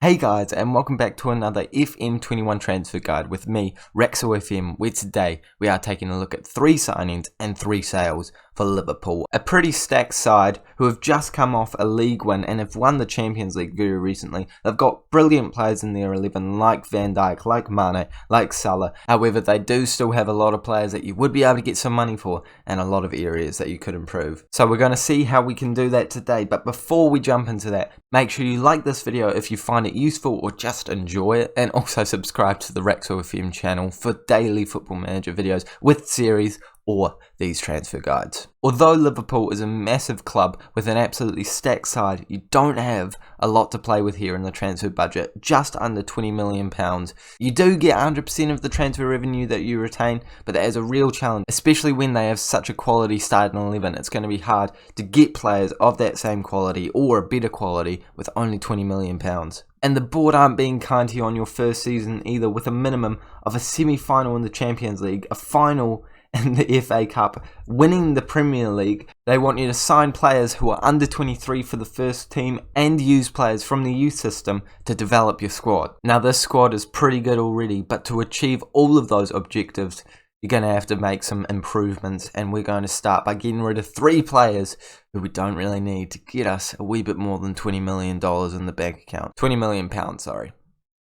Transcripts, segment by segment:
Hey guys, and welcome back to another FM21 Transfer Guide with me, Rexo FM, where today we are taking a look at 3 signings and 3 sales for Liverpool. A pretty stacked side who have just come off a league win and have won the Champions League very recently. They've got brilliant players in their 11 like Van Dijk, like Mane, like Salah. However, they do still have a lot of players that you would be able to get some money for and a lot of areas that you could improve. So we're going to see how we can do that today, but before we jump into that, make sure you like this video if you find it useful or just enjoy it, and also subscribe to the Rexo FM channel for daily Football Manager videos with series or these transfer guides. Although Liverpool is a massive club with an absolutely stacked side, you don't have a lot to play with here in the transfer budget, just under £20 million. You do get 100% of the transfer revenue that you retain, but that is a real challenge, especially when they have such a quality starting 11. It's going to be hard to get players of that same quality or a better quality with only £20 million. And the board aren't being kind to you on your first season either, with a minimum of a semi-final in the Champions League, a final in the FA Cup, winning the Premier League. They want you to sign players who are under 23 for the first team and use players from the youth system to develop your squad. Now this squad is pretty good already, but to achieve all of those objectives, you're going to have to make some improvements, and we're going to start by getting rid of 3 players who we don't really need to get us a wee bit more than $20 million in the bank account. £20 million, sorry.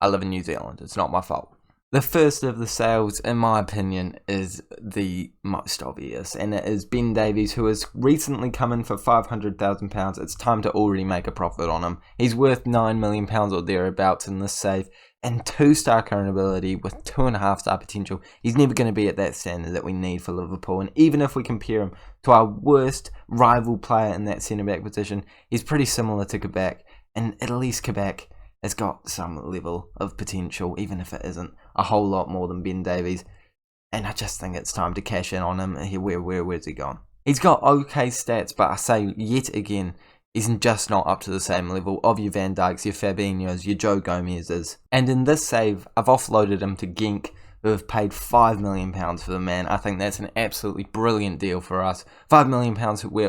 I live in New Zealand, it's not my fault. The first of the sales, in my opinion, is the most obvious, and it is Ben Davies, who has recently come in for £500,000. It's time to already make a profit on him. He's worth £9 million or thereabouts in this save, and 2-star current ability with 2.5-star potential. He's never going to be at that standard that we need for Liverpool, and even if we compare him to our worst rival player in that centre-back position, he's pretty similar to Kabak, and at least Kabak has got some level of potential, even if it isn't a whole lot more than Ben Davies. And I just think it's time to cash in on him. Where's he gone? He's got okay stats, but I say yet again, he's just not up to the same level of your Van Dijks, your Fabinhos, your Joe Gomez's. And in this save, I've offloaded him to Genk, who have paid £5 million for the man. I think that's an absolutely brilliant deal for us. £5 million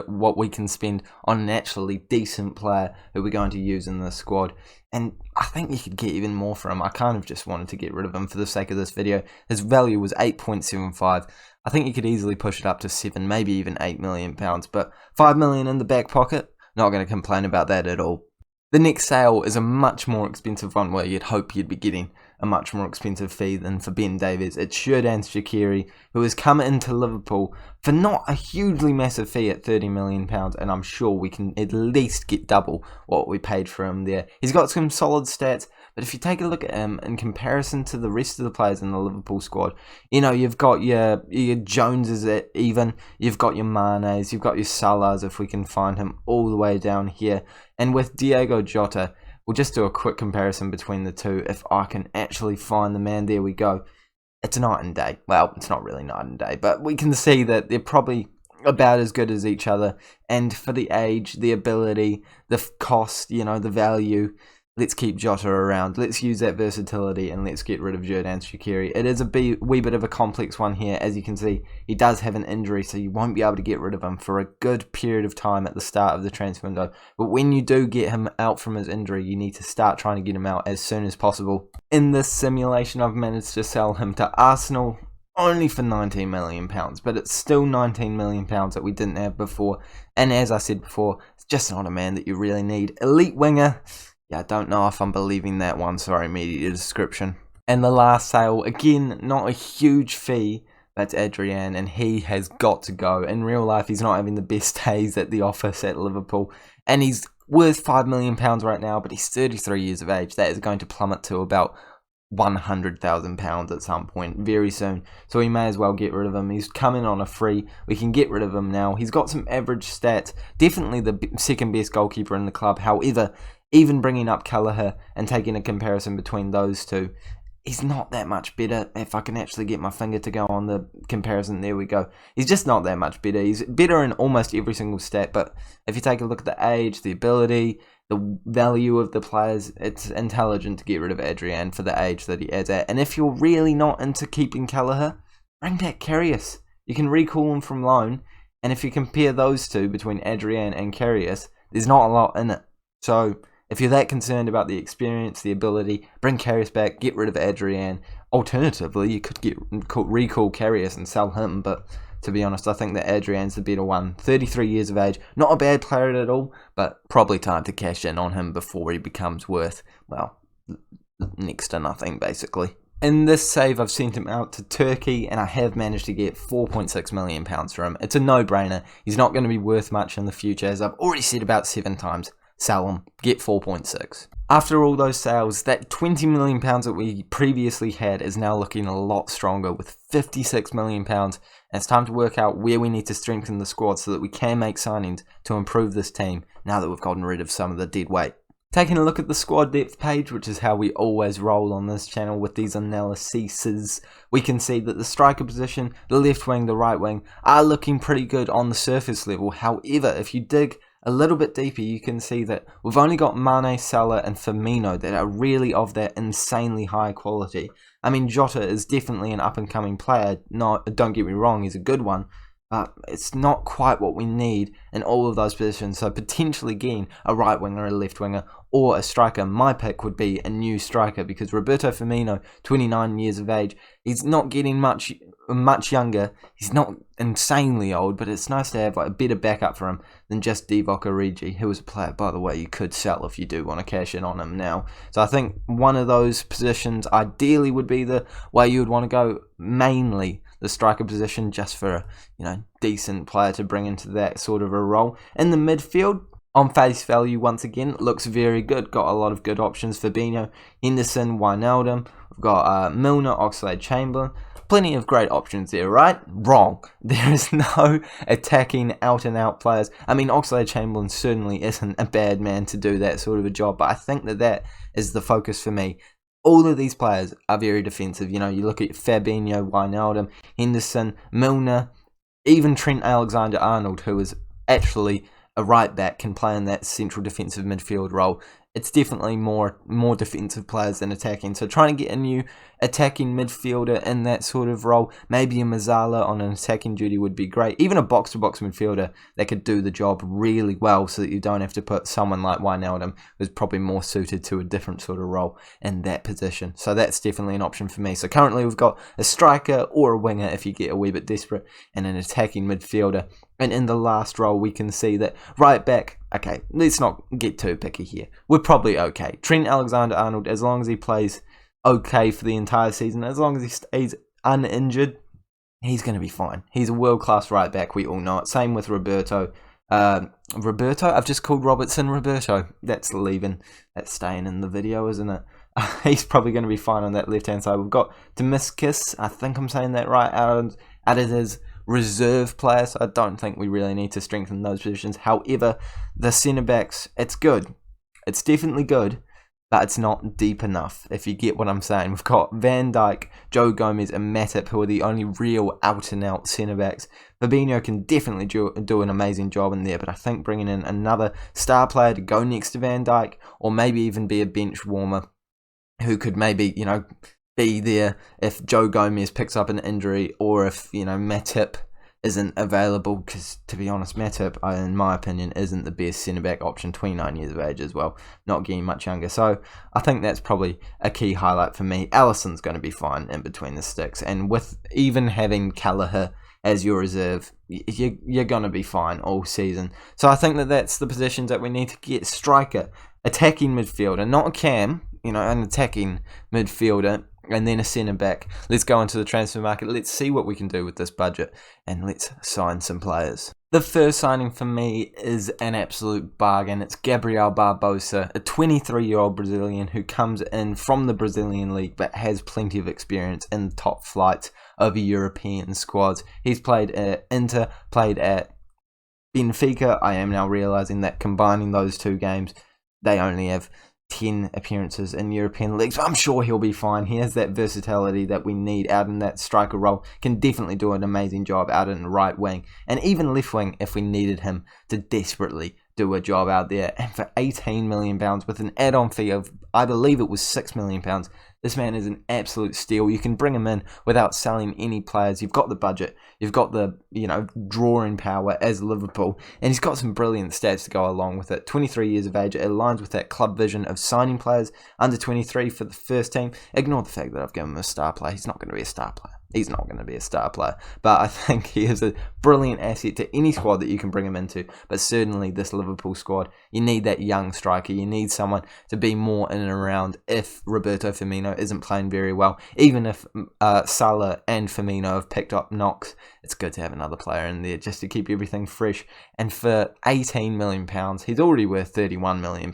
what we can spend on an actually decent player who we're going to use in this squad. And I think you could get even more for him. I kind of just wanted to get rid of him for the sake of this video. His value was 8.75. I think you could easily push it up to 7, maybe even £8 million. But £5 million in the back pocket, not going to complain about that at all. The next sale is a much more expensive one where you'd hope you'd be getting a much more expensive fee than for Ben Davies. It's Sergej Milinković-Savić, who has come into Liverpool for not a hugely massive fee at £30 million, and I'm sure we can at least get double what we paid for him there. He's got some solid stats, but if you take a look at him in comparison to the rest of the players in the Liverpool squad, you know, you've got your Joneses at even, you've got your Manes, you've got your Salahs if we can find him all the way down here. And with Diogo Jota, we'll just do a quick comparison between the two. If I can actually find the man, there we go. It's night and day. Well, it's not really night and day, but we can see that they're probably about as good as each other. And for the age, the ability, the cost, you know, the value, let's keep Jota around. Let's use that versatility and let's get rid of Sergej Milinković-Savić. It is a wee bit of a complex one here. As you can see, he does have an injury, so you won't be able to get rid of him for a good period of time at the start of the transfer window. But when you do get him out from his injury, you need to start trying to get him out as soon as possible. In this simulation, I've managed to sell him to Arsenal only for £19 million, but it's still £19 million that we didn't have before. And as I said before, it's just not a man that you really need. Elite winger. Yeah, I don't know if I'm believing that one, sorry, media description. And the last sale, again, not a huge fee, that's Adrian, and he has got to go. In real life, he's not having the best days at the office at Liverpool, and he's worth £5 million right now, but he's 33 years of age. That is going to plummet to about £100,000 at some point very soon, so we may as well get rid of him. He's coming on a free. We can get rid of him now. He's got some average stats, definitely the second best goalkeeper in the club. However, even bringing up Kelleher and taking a comparison between those two, he's not that much better. If I can actually get my finger to go on the comparison, there we go. He's just not that much better. He's better in almost every single stat, but if you take a look at the age, the ability, the value of the players, it's intelligent to get rid of Adrian for the age that he adds at. And if you're really not into keeping Kelleher, bring back Karius. You can recall him from loan, and if you compare those two between Adrian and Karius, there's not a lot in it. So if you're that concerned about the experience, the ability, bring Karius back, get rid of Adrian. Alternatively, you could recall Karius and sell him, but to be honest, I think that Adrian's the better one. 33 years of age, not a bad player at all, but probably time to cash in on him before he becomes worth, well, next to nothing, basically. In this save, I've sent him out to Turkey, and I have managed to get £4.6 million for him. It's a no-brainer. He's not going to be worth much in the future, as I've already said about 7 times. Sell him, get 4.6. After all those sales, that £20 million that we previously had is now looking a lot stronger with £56 million. And it's time to work out where we need to strengthen the squad so that we can make signings to improve this team now that we've gotten rid of some of the dead weight. Taking a look at the squad depth page, which is how we always roll on this channel with these analyses, we can see that the striker position, the left wing, the right wing are looking pretty good on the surface level. However, if you dig a little bit deeper, you can see that we've only got Mane, Salah and Firmino that are really of that insanely high quality. I mean, Jota is definitely an up-and-coming player. No, don't get me wrong, he's a good one. But it's not quite what we need in all of those positions. So potentially getting a right winger, a left winger, or a striker. My pick would be a new striker because Roberto Firmino, 29 years of age, he's not getting much younger. He's not insanely old, but it's nice to have like a better backup for him than just Divock Origi, who was a player, by the way, you could sell if you do want to cash in on him now. So I think one of those positions ideally would be the way you would want to go, mainly the striker position, just for a decent player to bring into that sort of a role. In the midfield, on face value, once again, looks very good. Got a lot of good options. Fabinho, Henderson, Wijnaldum. We've got Milner, Oxlade-Chamberlain. Plenty of great options there, right? Wrong. There is no attacking out-and-out players. I mean, Oxlade-Chamberlain certainly isn't a bad man to do that sort of a job, but I think that is the focus for me. All of these players are very defensive. You look at Fabinho, Wijnaldum, Henderson, Milner, even Trent Alexander-Arnold, who is actually a right back, can play in that central defensive midfield role. It's definitely more defensive players than attacking. So trying to get a new attacking midfielder in that sort of role, maybe a Mazzala on an attacking duty would be great. Even a box-to-box midfielder that could do the job really well so that you don't have to put someone like Wijnaldum, who's probably more suited to a different sort of role in that position. So that's definitely an option for me. So currently we've got a striker or a winger if you get a wee bit desperate, and an attacking midfielder. And in the last role, we can see that right back, okay, let's not get too picky here. We're probably okay. Trent Alexander-Arnold, as long as he plays okay for the entire season, as long as he stays uninjured, he's going to be fine. He's a world-class right back, we all know it. Same with Roberto. Roberto? I've just called Robertson Roberto. That's leaving. That's staying in the video, isn't it? He's probably going to be fine on that left-hand side. We've got Demiscus, I think I'm saying that right, out of his reserve player, so I don't think we really need to strengthen those positions. However, the centre-backs, it's good. It's definitely good, but it's not deep enough, if you get what I'm saying. We've got Van Dijk, Joe Gomez and Matip, who are the only real out-and-out centre-backs. Fabinho can definitely do an amazing job in there, but I think bringing in another star player to go next to Van Dijk, or maybe even be a bench warmer, who could maybe, be there if Joe Gomez picks up an injury, or if, Matip isn't available, because, to be honest, Matip, in my opinion, isn't the best centre-back option, 29 years of age as well, not getting much younger. So I think that's probably a key highlight for me. Alisson's going to be fine in between the sticks, and with even having Callagher as your reserve, you're going to be fine all season. So I think that's the positions that we need to get. Striker, attacking midfielder, not a cam, an attacking midfielder, and then a centre-back. Let's go into the transfer market. Let's see what we can do with this budget, and let's sign some players. The first signing for me is an absolute bargain. It's Gabriel Barbosa, a 23-year-old Brazilian who comes in from the Brazilian league but has plenty of experience in the top flights of European squads. He's played at Inter, played at Benfica. I am now realising that combining those two games, they only have 10 appearances in European leagues. I'm sure he'll be fine. He has that versatility that we need out in that striker role. Can definitely do an amazing job out in the right wing and even left wing if we needed him to desperately do a job out there. And for £18 million with an add-on fee of, I believe it was £6 million, this man is an absolute steal. You can bring him in without selling any players. You've got the budget. You've got the, drawing power as Liverpool. And he's got some brilliant stats to go along with it. 23 years of age. It aligns with that club vision of signing players under 23 for the first team. Ignore the fact that I've given him a star player. He's not going to be a star player. He's not going to be a star player. But I think he is a brilliant asset to any squad that you can bring him into. But certainly this Liverpool squad, you need that young striker. You need someone to be more in and around if Roberto Firmino isn't playing very well. Even if Salah and Firmino have picked up knocks, it's good to have another player in there just to keep everything fresh. And for £18 million, he's already worth £31 million.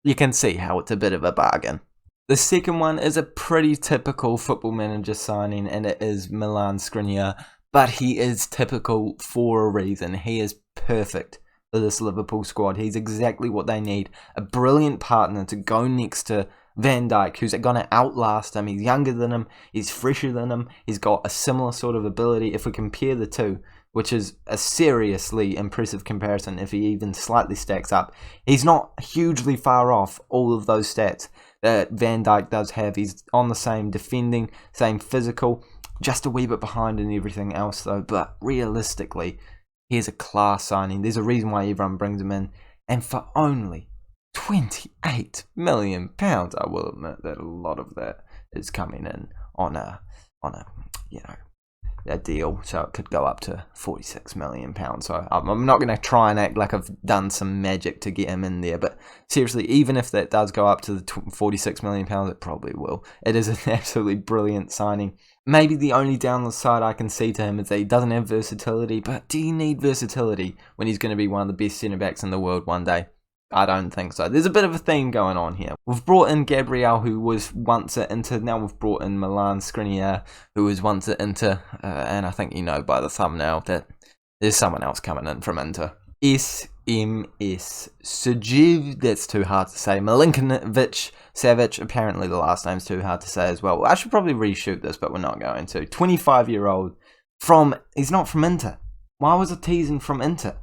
You can see how it's a bit of a bargain. The second one is a pretty typical Football Manager signing, and it is Milan Skriniar. But he is typical for a reason. He is perfect for this Liverpool squad. He's exactly what they need. A brilliant partner to go next to Van Dijk, who's going to outlast him. He's younger than him. He's fresher than him. He's got a similar sort of ability. If we compare the two, which is a seriously impressive comparison if he even slightly stacks up, he's not hugely far off all of those stats that Van Dijk does have. He's on the same defending, same physical, just a wee bit behind in everything else though. But realistically, he's a class signing. There's a reason why everyone brings him in. And for only £28 million, I will admit that a lot of that is coming in on a deal, so it could go up to £46 million. So I'm not going to try and act like I've done some magic to get him in there, but seriously, even if that does go up to the £46 million, it probably will. It is an absolutely brilliant signing. Maybe the only downside I can see to him is that he doesn't have versatility, but do you need versatility when he's going to be one of the best centre-backs in the world one day? I don't think so. There's a bit of a theme going on here. We've brought in Gabriel, who was once at Inter. Now we've brought in Milan Skriniar, who was once at Inter. And I think you know by the thumbnail that there's someone else coming in from Inter. SMS Sergej, that's too hard to say. Milinković-Savić, apparently the last name's too hard to say as well. I should probably reshoot this, but we're not going to. 25-year-old he's not from Inter. Why was I teasing from Inter?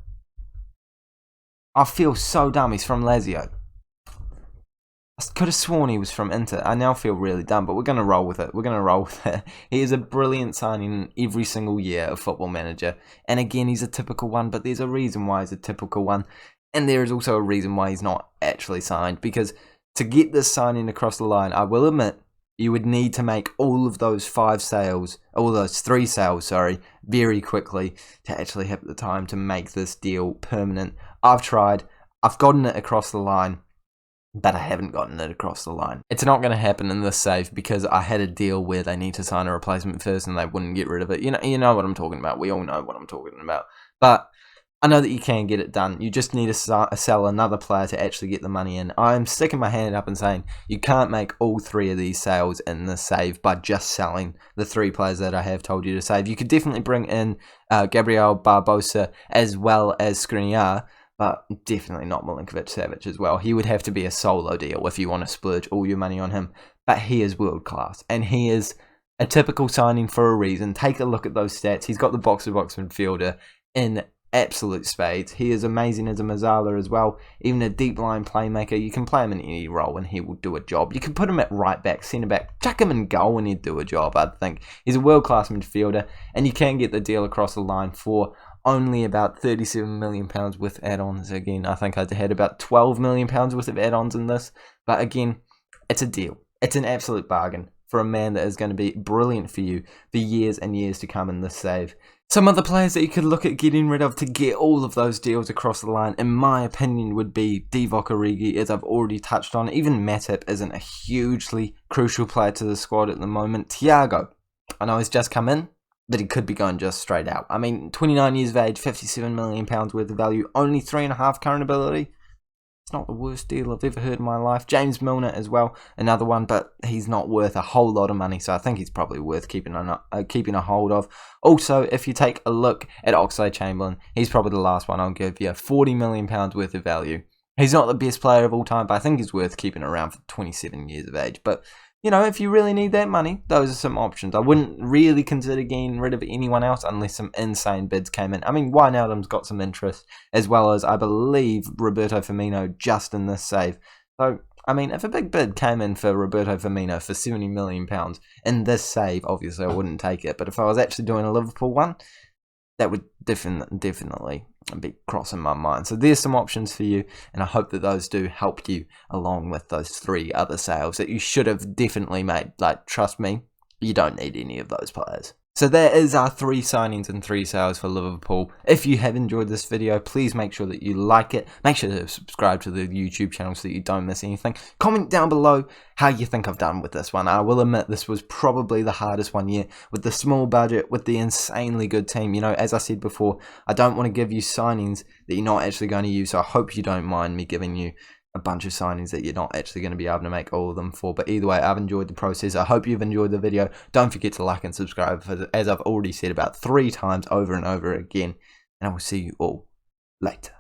I feel so dumb. He's from Lazio. I could have sworn he was from Inter. I now feel really dumb, but we're going to roll with it. He is a brilliant signing every single year of Football Manager. And again, he's a typical one, but there's a reason why he's a typical one. And there is also a reason why he's not actually signed. Because to get this signing across the line, I will admit, you would need to make all of those three sales, very quickly to actually have the time to make this deal permanent. I've tried. I've gotten it across the line, but I haven't gotten it across the line. It's not going to happen in this save because I had a deal where they need to sign a replacement first and they wouldn't get rid of it. You know what I'm talking about. We all know what I'm talking about. But I know that you can get it done. You just need to sell another player to actually get the money in. I'm sticking my hand up and saying you can't make all three of these sales in this save by just selling the three players that I have told you to save. You could definitely bring in Gabriel Barbosa as well as Skriniar, but definitely not Milinković-Savić as well. He would have to be a solo deal if you want to splurge all your money on him. But he is world class, and he is a typical signing for a reason. Take a look at those stats. He's got the box-to-box midfielder in absolute spades. He is amazing as a Mazzala as well. Even a deep line playmaker. You can play him in any role and he will do a job. You can put him at right back, centre back, chuck him in goal and he'd do a job, I think. He's a world-class midfielder, and you can get the deal across the line for only about £37 million with add-ons. Again, I think I had about £12 million worth of add-ons in this. But again, it's a deal. It's an absolute bargain for a man that is going to be brilliant for you for years and years to come in this save. Some other players that you could look at getting rid of to get all of those deals across the line, in my opinion, would be Divock Origi, as I've already touched on. Even Matip isn't a hugely crucial player to the squad at the moment. Thiago, I know he's just come in, but he could be going just straight out. I mean, 29 years of age, £57 million worth of value, only 3.5 current ability. It's not the worst deal I've ever heard in my life. James Milner as well, another one, but he's not worth a whole lot of money, so I think he's probably worth keeping a hold of. Also, if you take a look at Oxlade-Chamberlain, he's probably the last one I'll give you. £40 million worth of value. He's not the best player of all time, but I think he's worth keeping around for 27 years of age. But you know, if you really need that money, those are some options. I wouldn't really consider getting rid of anyone else unless some insane bids came in. I mean, Wijnaldum's got some interest, as well as, I believe, Roberto Firmino just in this save. So, I mean, if a big bid came in for Roberto Firmino for £70 million in this save, obviously I wouldn't take it. But if I was actually doing a Liverpool one, that would definitely be crossing my mind. So there's some options for you, and I hope that those do help you along with those 3 other sales that you should have definitely made. Like, trust me, you don't need any of those players. So there is our 3 signings and 3 sales for Liverpool. If you have enjoyed this video, please make sure that you like it. Make sure to subscribe to the YouTube channel so that you don't miss anything. Comment down below how you think I've done with this one. I will admit this was probably the hardest one yet. With the small budget, with the insanely good team. You know, as I said before, I don't want to give you signings that you're not actually going to use. So I hope you don't mind me giving you a bunch of signings that you're not actually going to be able to make all of them for. But either way, I've enjoyed the process. I hope you've enjoyed the video. Don't forget to like and subscribe, as I've already said about 3 times over and over again. And I will see you all later.